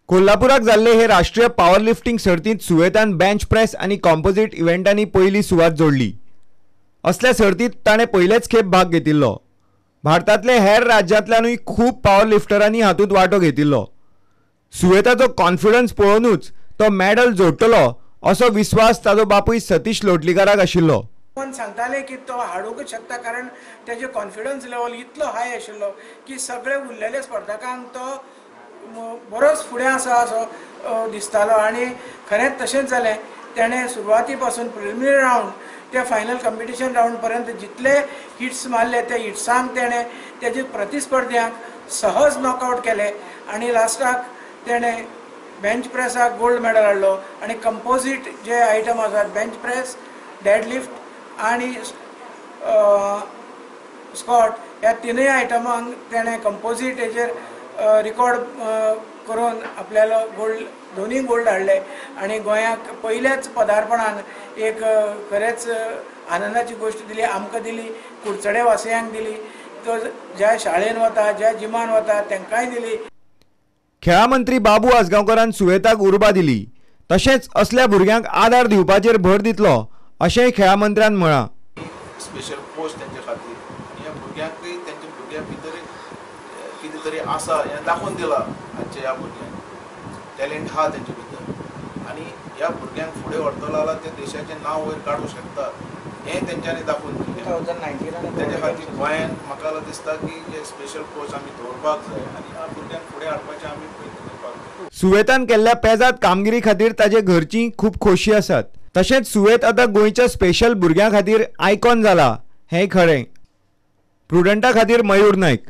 कोल्हापुराक जाल्ले हे राष्ट्रीय पॉवर लिफ्टिंग सर्तीत सुवेतान बेंच प्रेस आणि कॉम्पोजिट इव्हेंटांनी पहिली सुवात जोडली। असल्या सर्तीत ताणें पहिलेच खेप भाग घेतिल्लो। भारतांतले हेर राज्यांतल्यानूय खूब पॉवर लिफ्टरांनी हातूंत वांटो घेतिल्लो। सुवेताचो कॉन्फिडन्स पळोवनूच तो मेडल जोडटलो असो विश्वास ताजो बापूय सतीश लोटलीकाराक आशिल्लो। पण सांगताले की तो हाडूंकच शकता, कारण त्याचे कॉन्फिडन्स लेवल इतलो हाय आशिल्लो की सगळे उरलेले स्पर्धकांक तो बरोच फुडें आसा असो दिसतालो। आणि खरेंच तशेंच जालें। तेणें सुरवाती पासून प्रिलिमिनरी रावंड ते फायनल कॉम्पिटिशन रावंड पर्यंत जितले हिट्स मारले त्या हिट्सांक तेणें तेजे प्रतिस्पर्ध्यांक सहज नॉकआउट केले आणि लास्टाक तेणें बेंच प्रेसाक गोल्ड मेडल हाडलो। आणि कंपोजीट जे आयटम आसात, बेंच प्रेस, डेडलिफ्ट आणि स्कॉट, ह्या तिनूय आयटमांक तेणें कंपोजीट हेजेर रिकॉर्ड करून आपल्याला गोल्ड, दोन्ही गोल्ड हाडले। आणि गोंयाक पहिल्याच पदार्पणान एक खरेंच आनंदाची गोष्ट दिली, आमकां दिली, कुडचडे वासियांक दिली, तो ज्या शाळेन वता, ज्या जिमान वता तांकांय दिली। खेळा मंत्री बाबू आजगांवकारान सुवेताक उर्बा दिली, तशेंच असल्या भुरग्यांक आदार दिवपाचेर भर दितलो अशेंय खेळा मंत्र्यान म्हळां। स्पेशल पोस्ट तेंचे खातीर ह्या भुरग्यांकय तेंच्या भुरग्यां भितर कितें तरी आसा हें दाखोवन दिलां। आजच्या ह्या भुरग्यांक टॅलेंट आहा तेंचे भितर आणि ह्या भुरग्यांक फुडें व्हरतलो जाल्यार ते देशाचें नांव वयर काडूं शकता हें तेंच्यांनी दाखोवन दिलें। 2019 तेजे खातीर गोंयांत म्हाका दिसता की हे स्पेशल पोस्ट आमी दवरपाक जाय आणि ह्या भुरग्यांक फुडें हाडपाचें आमी प्रयत्न करपाक जाय। सुवेतान केल्ल्या पेजाद कामगिरी खातीर ताजे घरचीं खूब खोशी आसात। तशेंच सुवेत आतां गोंयच्या स्पेशल भुरग्यां खातीर आयकॉन जाला हेंय खरें। प्रुडंटा खातीर मयूर नायक।